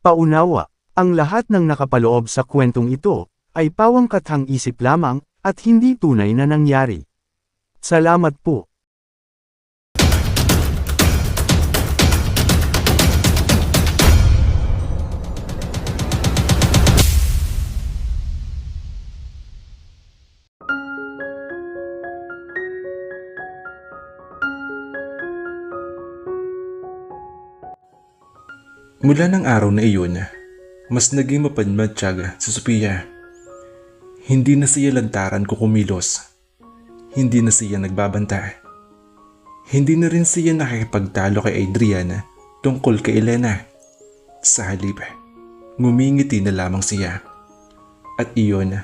Paunawa, ang lahat ng nakapaloob sa kwentong ito, ay pawangkathang isip lamang, at hindi tunay na nangyari. Salamat po. Mula ng araw na iyon, mas naging mapadmadtiyag si Sophia. Hindi na siya lantaran kung kumilos. Hindi na siya nagbabanta. Hindi na rin siya nakikipagtalo kay Adrian tungkol kay Elena. Sa halip, ngumingiti na lamang siya. At iyon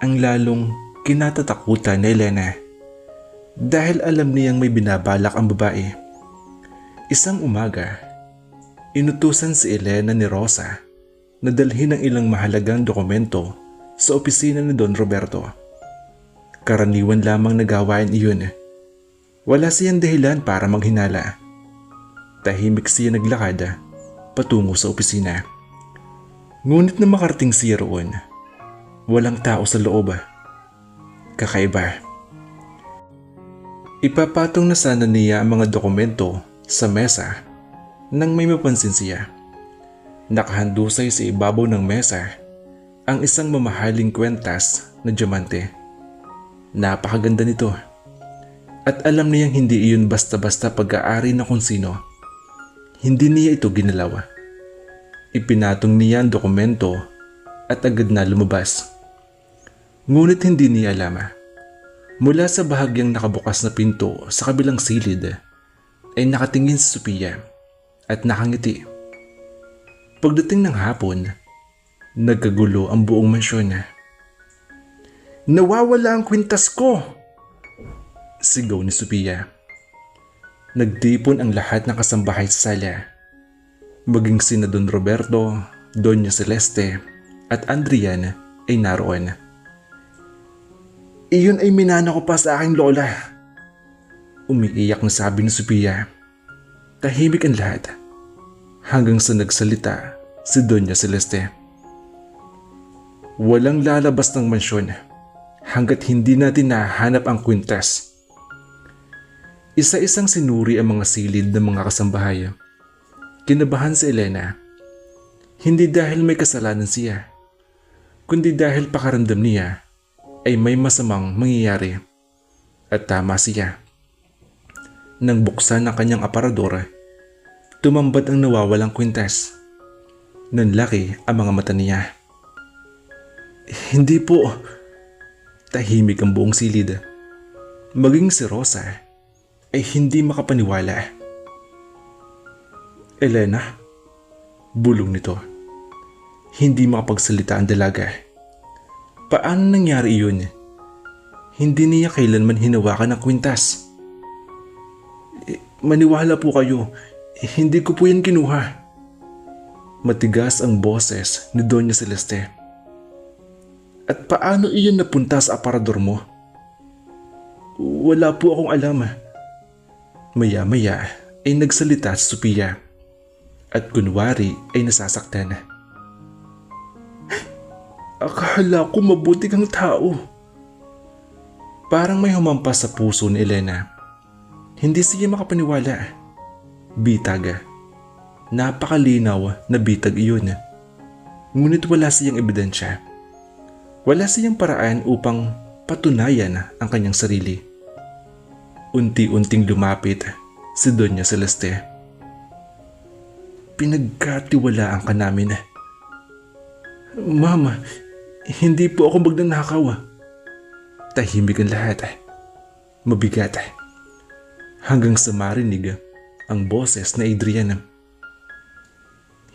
ang lalong kinatatakutan ni Elena. Dahil alam niyang may binabalak ang babae. Isang umaga, inutusan si Elena ni Rosa na dalhin ang ilang mahalagang dokumento sa opisina ni Don Roberto. Karaniwan lamang na gawain iyon. Wala siyang dahilan para maghinala. Tahimik siya naglakad patungo sa opisina. Ngunit na makarating siya roon, walang tao sa loob. Kakaiba. Ipapatong na sana niya ang mga dokumento sa mesa nang may mapansin siya. Nakahandusay sa ibabaw ng mesa ang isang mamahaling kwentas na diamante. Napakaganda nito. At alam niyang hindi iyon basta-basta pag-aari na kung sino. Hindi niya ito ginalaw. Ipinatong niya ang dokumento at agad na lumabas. Ngunit hindi niya alam. Mula sa bahagyang nakabukas na pinto sa kabilang silid ay nakatingin si Sophia at nakangiti. Pagdating ng hapon, nagkagulo ang buong mansyon. "Nawawala ang kwintas ko!" sigaw ni Sophia. Nagtipon ang lahat ng kasambahay sa sala. Maging sina Don Roberto, Doña Celeste at Adrian ay naroon. "Iyon ay minana ko pa sa aking lola," umiiyak na sabi ni Sophia. Tahimik ang lahat hanggang sa nagsalita si Doña Celeste. "Walang lalabas ng mansyon hanggat hindi natin nahanap ang kwintas." Isa-isang sinuri ang mga silid ng mga kasambahay. Kinabahan si Elena. Hindi dahil may kasalanan siya, kundi dahil pakaramdam niya ay may masamang mangyayari. At tama siya. Nang buksan ang kanyang aparador, tumambad ang nawawalang kwintas. Nanlaki ang mga mata niya. "Hindi po." Tahimik ang buong silid. Maging si Rosa ay hindi makapaniwala. "Elena?" bulong nito. Hindi makapagsalita ang dalaga. Paano nangyari iyon? Hindi niya kailanman hinawakan ang kwintas. "Maniwala po kayo, hindi ko po yan kinuha." Matigas ang boses ni Doña Celeste. "At paano iyon napunta sa aparador mo?" "Wala po akong alam." Maya-maya ay nagsalita si Sophia at kunwari ay nasasaktan. "Akala ko mabuti kang tao." Parang may humampas sa puso ni Elena. Hindi siya makapaniwala. Bitag. Napakalinaw na bitag iyon. Ngunit wala siyang ebidensya. Wala siyang paraan upang patunayan ang kanyang sarili. Unti-unting lumapit si Doña Celeste. "Pinagkatiwalaan ka namin." "Mama, hindi po ako magnanakaw." Tahimik ang lahat. Mabigat. Hanggang sa marinig ang boses na Adrian.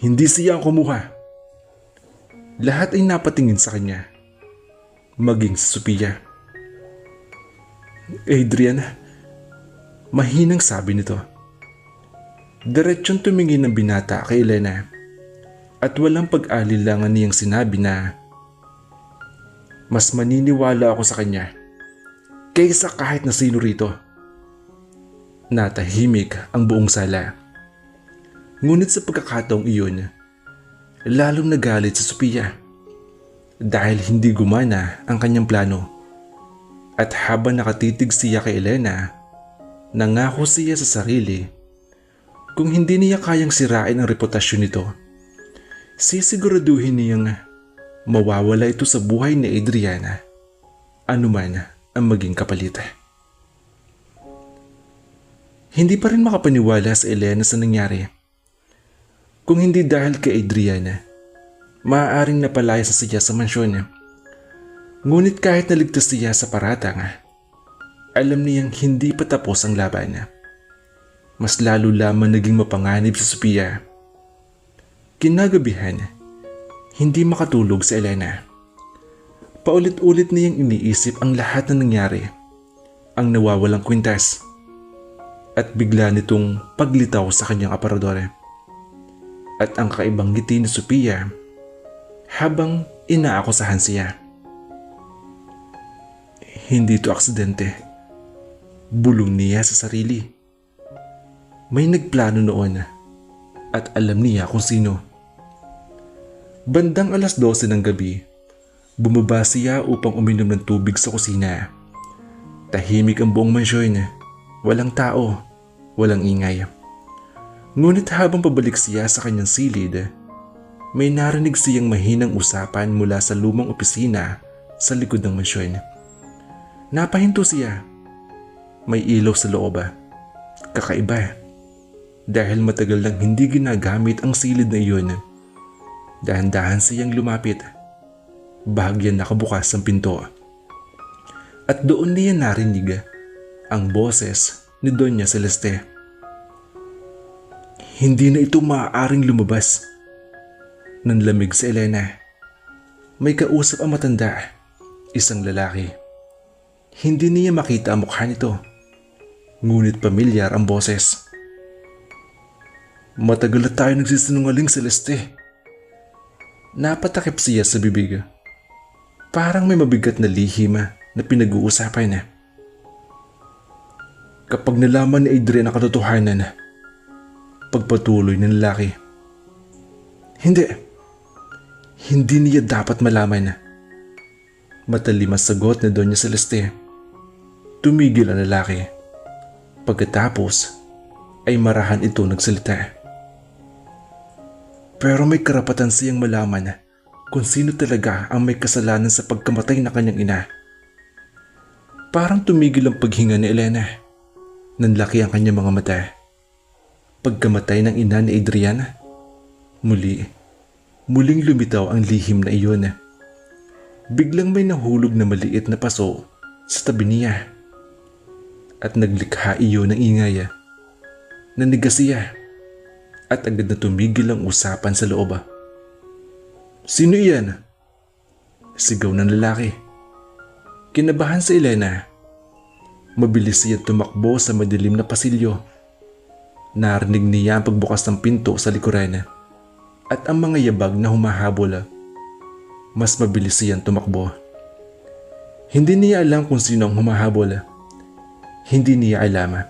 Hindi siya ang kumuha. Lahat ay napatingin sa kanya. Maging si Sophia. "Adrian," mahinang sabi nito. Diretsyon tumingin ng binata kay Elena at walang pag-alilangan niyang sinabi na, "Mas maniniwala ako sa kanya kaysa kahit na sino rito." Natahimik ang buong sala. Ngunit sa pagkakataong iyon, lalong nagalit si Sophia dahil hindi gumana ang kanyang plano. At habang nakatitig siya kay Elena, nangako siya sa sarili kung hindi niya kayang sirain ang reputasyon nito, sisiguraduhin niyang mawawala ito sa buhay ni Adriana, anuman ang maging kapalit. Hindi pa rin makapaniwala sa Elena sa nangyari. Kung hindi dahil kay Adriana, maaaring napalayas siya sa mansyon. Ngunit kahit naligtas siya sa paratang, alam niyang hindi pa tapos ang laban. Mas lalo lamang naging mapanganib si Sophia. Kinagabihan, hindi makatulog si Elena. Paulit-ulit niyang iniisip ang lahat na nangyari, ang nawawalang kwintas, at bigla nitong paglitaw sa kanyang aparador. At ang kaibang ngiti ni Sophia habang inaakusahan siya. Hindi ito aksidente. Bulong niya sa sarili. May nagplano noon at alam niya kung sino. Bandang 12:00 ng gabi, bumaba siya upang uminom ng tubig sa kusina. Tahimik ang buong mansyon. Walang tao, walang ingay. Ngunit habang pabalik siya sa kanyang silid, may narinig siyang mahinang usapan mula sa lumang opisina sa likod ng mansyon. Napahinto siya. May ilaw sa loob. Kakaiba. Dahil matagal nang hindi ginagamit ang silid na iyon. Dahan-dahan siyang lumapit. Bahagyan nakabukas ang pinto. At doon niya narinig ang boses ni Doña Celeste. Hindi na ito maaaring lumabas. Nanlamig si Elena. May kausap ang matanda, isang lalaki. Hindi niya makita ang mukha nito, ngunit pamilyar ang boses. Matagal na tayo nagsisinungaling, Celeste. Napatakip siya sa bibig. Parang may mabigat na lihim na pinag-uusapan. Kapag nalaman ni Adrian ang katotohanan, pagpatuloy ng lalaki. Hindi niya dapat malaman. Matalim ang sagot ni Doña Celeste. Tumigil ang lalaki. Pagkatapos ay marahan ito nagsalita. Pero may karapatan siyang malaman kung sino talaga ang may kasalanan sa pagkamatay na kanyang ina. Parang tumigil ang paghinga ni Elena. Nanlaki ang kanyang mga mata. Pagkamatay ng ina ni Adriana, muling lumitaw ang lihim na iyon. Biglang may nahulog na maliit na paso sa tabi niya. At naglikha iyon ng ingay. Nanigas siya at agad na tumigil ang usapan sa loob. Sino iyan? Sigaw ng lalaki. Kinabahan si Elena. Mabilis siya tumakbo sa madilim na pasilyo. Narinig niya ang pagbukas ng pinto sa likuran at ang mga yabag na humahabol. Mas mabilis siyang tumakbo. Hindi niya alam kung sino ang humahabol. Hindi niya alam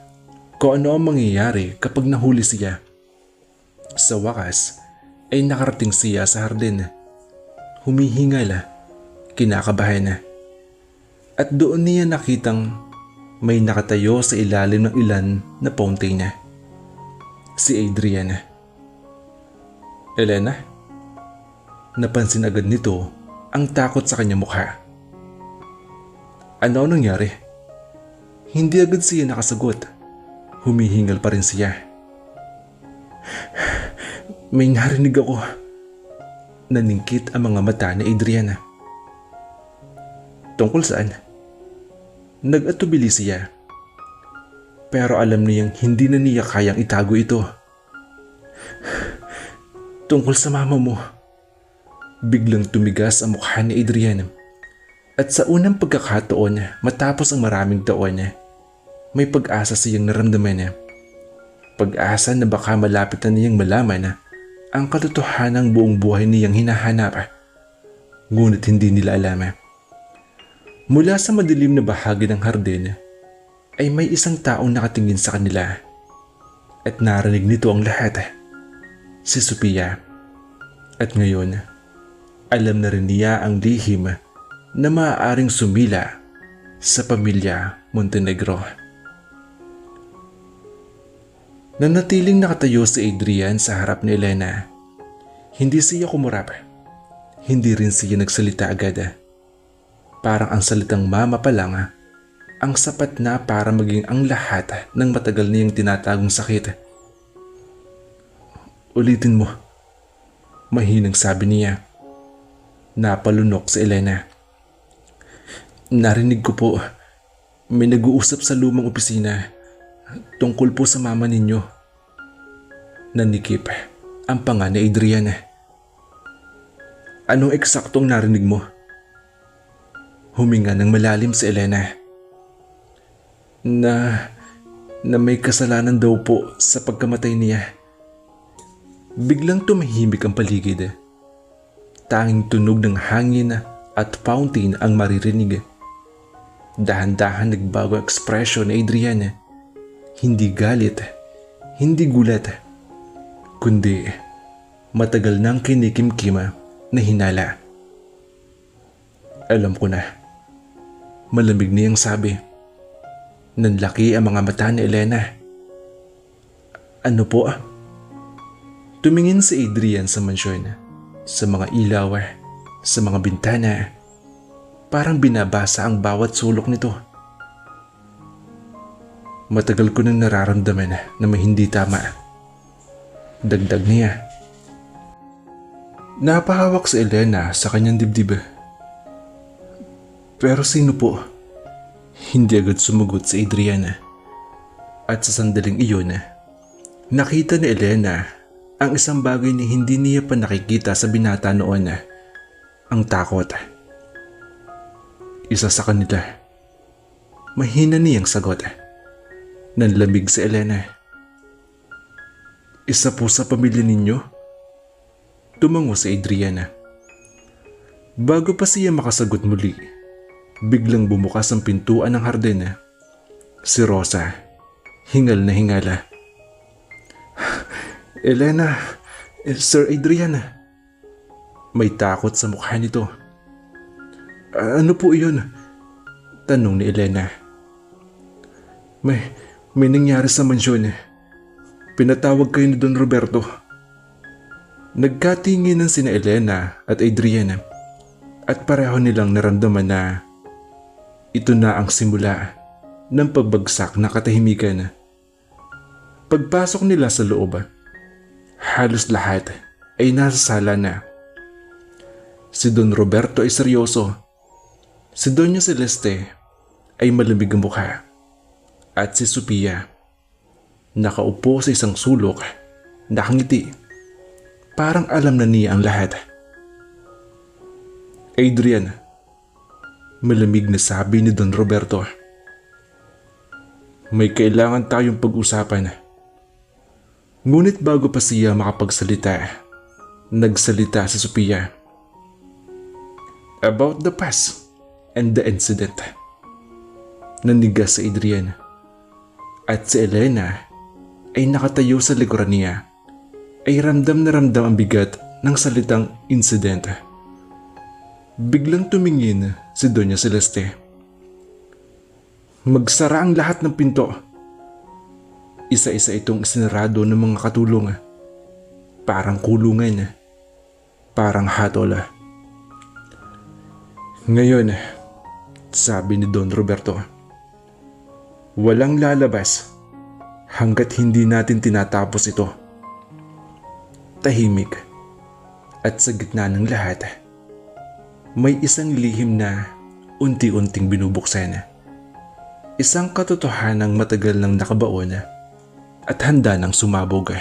kung ano ang mangyayari kapag nahuli siya. Sa wakas ay nakarating siya sa hardin. Humihingal, kinakabahan. At doon niya nakitang may nakatayo sa ilalim ng ilan na fountain. Si Adrian. Elena? Napansin agad nito ang takot sa kanyang mukha. Ano nangyari? Hindi agad siya nakasagot. Humihingal pa rin siya. May narinig ako. Naningkit ang mga mata ni Adriana. Tungkol saan? Nag-atubili siya. Pero alam niyang hindi na niya kayang itago ito. Tungkol sa mama mo. Biglang tumigas ang mukha ni Adriana. At sa unang pagkakataon matapos ang maraming taon, may pag-asa siyang naramdaman. Pag-asa na baka malapit na niyang malaman ang katotohanang buong buhay niyang hinahanap. Ngunit hindi nila alam. Mula sa madilim na bahagi ng hardin ay may isang taong nakatingin sa kanila at narinig nito ang lahat. Si Sophia. At ngayon, alam na rin niya ang lihim na maaaring sumila sa pamilya Montenegro. Nanatiling nakatayo si Adrian sa harap ni Elena. Hindi siya kumurap. Hindi rin siya nagsalita agad. Parang ang salitang mama pa lang ang sapat na para maging ang lahat ng matagal niyang tinatagong sakit. Ulitin mo. Mahinang sabi niya. Napalunok si Elena. Narinig ko po. May nag-uusap sa lumang opisina tungkol po sa mama ninyo. Nanikip ang panga ni Adrian. Anong eksaktong narinig mo? Huminga ng malalim si Elena. Na may kasalanan daw po sa pagkamatay niya. Biglang tumahimik ang paligid. Tanging tunog ng hangin at fountain ang maririnig. Dahan-dahan nagbago ang ekspresyon ni Adrian. Hindi galit, hindi gulat, kundi matagal nang kinikimkim na hinala. Alam ko na. Malamig niyang sabi. Nanlaki ang mga mata ni Elena. Ano po? Tumingin si Adrian sa mansyon, sa mga ilaw, sa mga bintana. Parang binabasa ang bawat sulok nito. Matagal ko nang nararamdaman na may hindi tama. Dagdag niya. Napahawak si Elena sa kanyang dibdib. Pero sino po? Hindi agad sumagot si Adrian. At sa sandaling iyon, nakita ni Elena ang isang bagay na hindi niya pa nakikita sa binata noon. Ang takot. Isa sa kanila. Mahina niyang sagot. Nanlamig si Elena. Isa po sa pamilya ninyo? Tumango si Adriana. Bago pa siya makasagot muli, biglang bumukas ang pintuan ng hardin. Si Rosa, hingal na hingala. Elena, Sir Adrian. May takot sa mukha nito. Ano po iyon? Tanong ni Elena. May nangyari sa mansyon. Pinatawag kayo ni Don Roberto. Nagkatinginan sina Elena at Adriana at pareho nilang naramdaman na ito na ang simula ng pagbagsak na katahimikan. Pagpasok nila sa loob, halos lahat ay nasa sala na. Si Don Roberto ay seryoso. Si Doña Celeste ay malamig ang mukha. At si Sophia, nakaupo sa isang sulok, nakangiti. Parang alam na niya ang lahat. Adrian, malamig na sabi ni Don Roberto. May kailangan tayong pag-usapan. Ngunit bago pa siya makapagsalita, nagsalita si Sophia. About the past and the incident. Nanigas si Adrian. At si Elena ay nakatayo sa likuran niya. Ay ramdam na ramdam ang bigat ng salitang incident. Biglang tumingin si Doña Celeste. Magsara ang lahat ng pinto. Isa-isa itong isinarado ng mga katulong. Parang kulungan. Parang hatol. Ngayon, sabi ni Don Roberto, walang lalabas hanggat hindi natin tinatapos ito. Tahimik at sa gitna ng lahat, may isang lihim na unti-unting binubuksan. Isang katotohanang matagal nang nakabaon at handa nang sumabog.